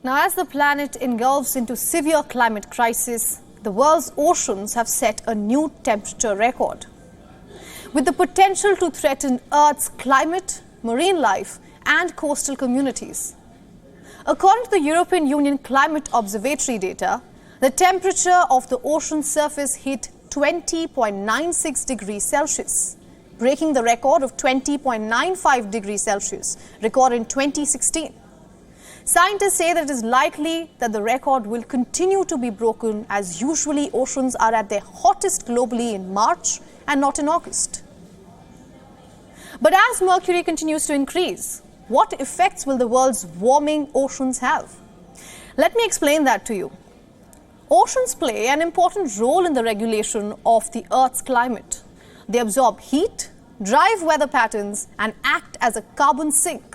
Now, as the planet engulfs into severe climate crisis, the world's oceans have set a new temperature record, with the potential to threaten Earth's climate, marine life, and coastal communities. According to the European Union Climate Observatory data, the temperature of the ocean surface hit 20.96 degrees Celsius, breaking the record of 20.95 degrees Celsius recorded in 2016. Scientists say that it is likely that the record will continue to be broken, as usually oceans are at their hottest globally in March and not in August. But as mercury continues to increase, what effects will the world's warming oceans have? Let me explain that to you. Oceans play an important role in the regulation of the Earth's climate. They absorb heat, drive weather patterns, and act as a carbon sink.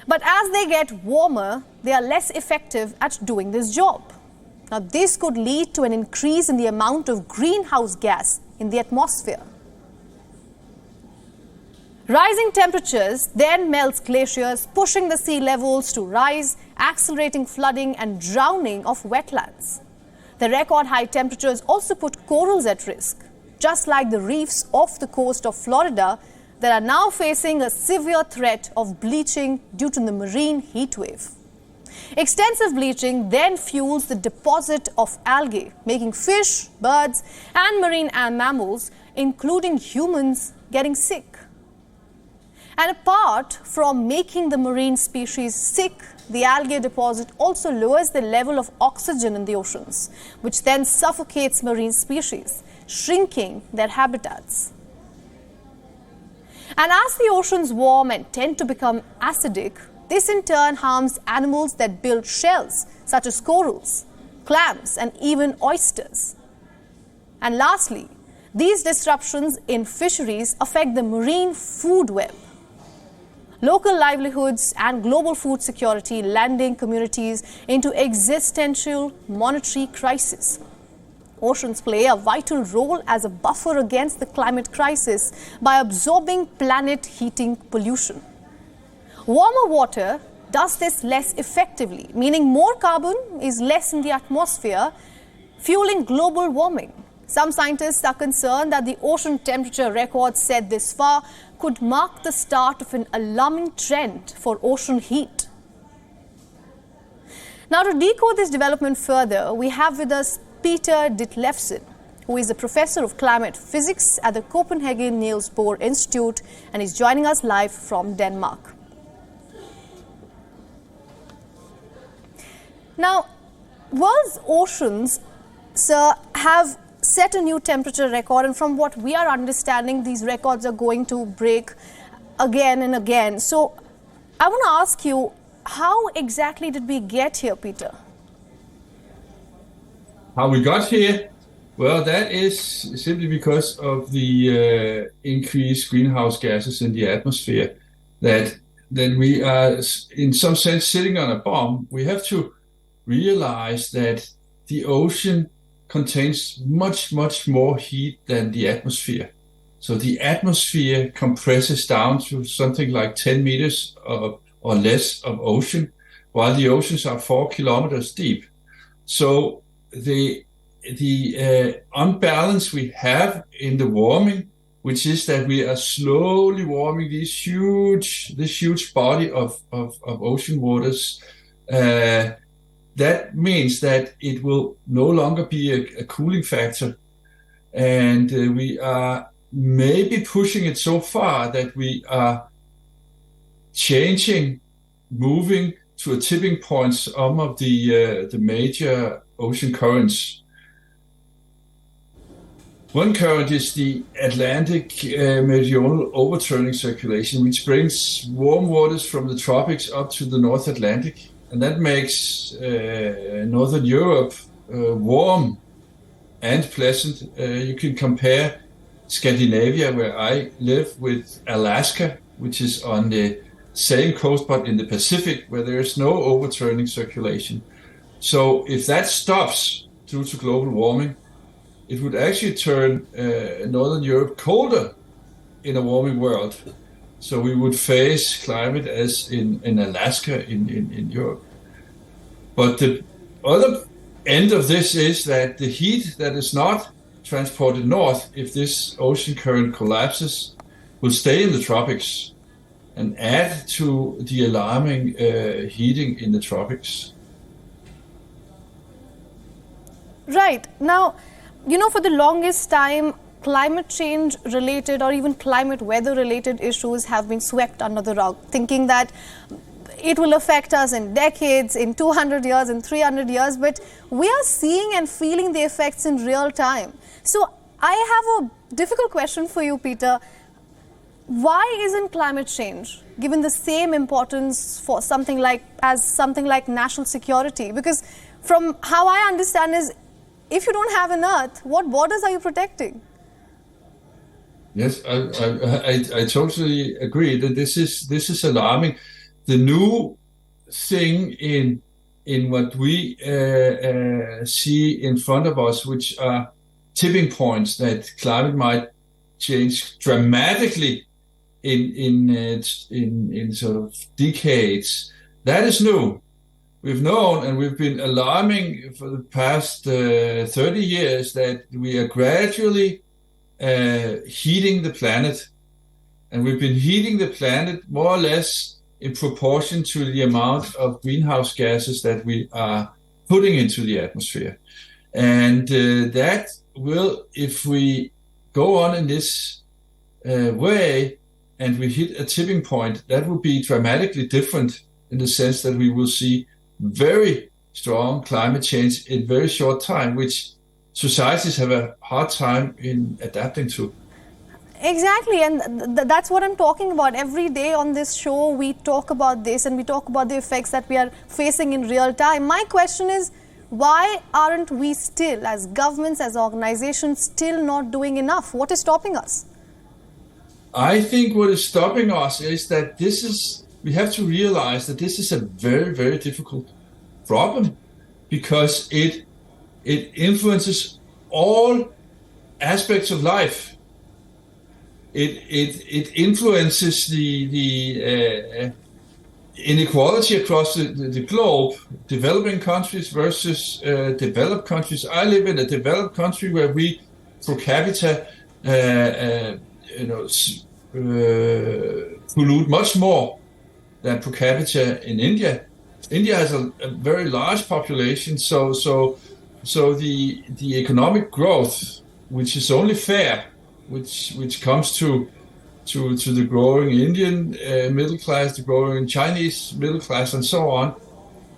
But as they get warmer, they are less effective at doing this job. Now, this could lead to an increase in the amount of greenhouse gas in the atmosphere. Rising temperatures then melts glaciers, pushing the sea levels to rise, accelerating flooding and drowning of wetlands. The record high temperatures also put corals at risk, just like the reefs off the coast of Florida that are now facing a severe threat of bleaching due to the marine heat wave. Extensive bleaching then fuels the deposit of algae, making fish, birds, and marine mammals, including humans, getting sick. And apart from making the marine species sick, the algae deposit also lowers the level of oxygen in the oceans, which then suffocates marine species, shrinking their habitats. And as the oceans warm and tend to become acidic, this in turn harms animals that build shells, such as corals, clams, and even oysters. And lastly, these disruptions in fisheries affect the marine food web, local livelihoods, and global food security, landing communities into existential monetary crisis. Oceans play a vital role as a buffer against the climate crisis by absorbing planet-heating pollution. Warmer water does this less effectively, meaning more carbon is less in the atmosphere, fueling global warming. Some scientists are concerned that the ocean temperature record set this far could mark the start of an alarming trend for ocean heat. Now, to decode this development further, we have with us Peter Ditlevsen, who is a professor of climate physics at the Copenhagen Niels Bohr Institute, and is joining us live from Denmark. Now, world's oceans, sir, have set a new temperature record, and from what we are understanding, these records are going to break again and again. So I want to ask you, how exactly did we get here, Peter? How we got here? Well, that is simply because of the increased greenhouse gases in the atmosphere, that we are, in some sense, sitting on a bomb. We have to realize that the ocean contains much, much more heat than the atmosphere. So the atmosphere compresses down to something like 10 meters or less of ocean, while the oceans are 4 kilometers deep. So the unbalance we have in the warming, which is that we are slowly warming this huge body of ocean waters, that means that it will no longer be a cooling factor. And we are maybe pushing it so far that we are moving to a tipping point some of the major ocean currents. One current is the Atlantic meridional overturning circulation, which brings warm waters from the tropics up to the North Atlantic. And that makes Northern Europe warm and pleasant. You can compare Scandinavia, where I live, with Alaska, which is on the same coast but in the Pacific, where there is no overturning circulation. So if that stops due to global warming, it would actually turn Northern Europe colder in a warming world. So we would face climate as in Alaska in Europe. But the other end of this is that the heat that is not transported north, if this ocean current collapses, will stay in the tropics and add to the alarming heating in the tropics. Right. Now, you know, for the longest time, climate change related or even climate weather related issues have been swept under the rug, thinking that it will affect us in decades, in 200 years, in 300 years, but we are seeing and feeling the effects in real time. So I have a difficult question for you, Peter. Why isn't climate change given the same importance for something like national security? Because from how I understand is, if you don't have an earth, what borders are you protecting? Yes, I totally agree that this is alarming. The new thing in what we see in front of us, which are tipping points that climate might change dramatically in sort of decades, that is new. We've known and we've been alarming for the past 30 years that we are gradually heating the planet, and we've been heating the planet more or less in proportion to the amount of greenhouse gases that we are putting into the atmosphere. And that will, if we go on in this way and we hit a tipping point, that will be dramatically different in the sense that we will see very strong climate change in very short time, which societies have a hard time in adapting to. Exactly, and that's what I'm talking about. Every day on this show, we talk about this and we talk about the effects that we are facing in real time. My question is, why aren't we still, as governments, as organizations, still not doing enough? What is stopping us? I think what is stopping us is that we have to realize that this is a very, very difficult problem, because it influences all aspects of life. It influences the inequality across the globe, developing countries versus developed countries. I live in a developed country where we per capita pollute much more than per capita in India. India has a very large population, so the economic growth, which is only fair, which comes to the growing Indian middle class, the growing Chinese middle class, and so on,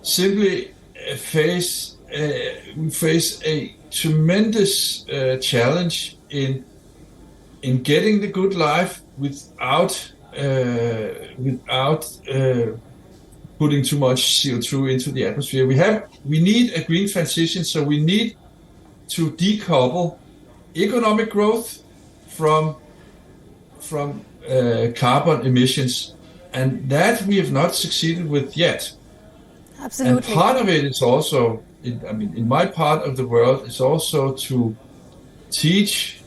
simply face a tremendous challenge in getting the good life without putting too much CO2 into the atmosphere. We need a green transition, so we need to decouple economic growth from carbon emissions, and that we have not succeeded with yet. Absolutely. And part of it is also, in my part of the world, is also to teach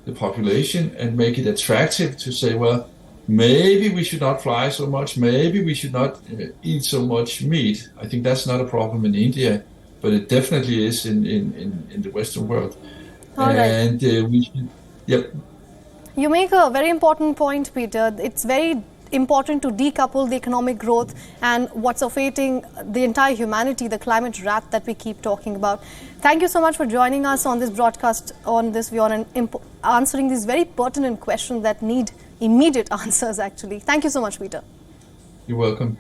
the population and make it attractive to say, well, maybe we should not fly so much, maybe we should not eat so much meat. I think that's not a problem in India, but it definitely is in the Western world. All and right. We should, yep. You make a very important point, Peter. It's very important to decouple the economic growth and what's awaiting the entire humanity, the climate rat that we keep talking about. Thank you so much for joining us on this broadcast on this WION and answering these very pertinent questions that need immediate answers, actually. Thank you so much, Peter. You're welcome.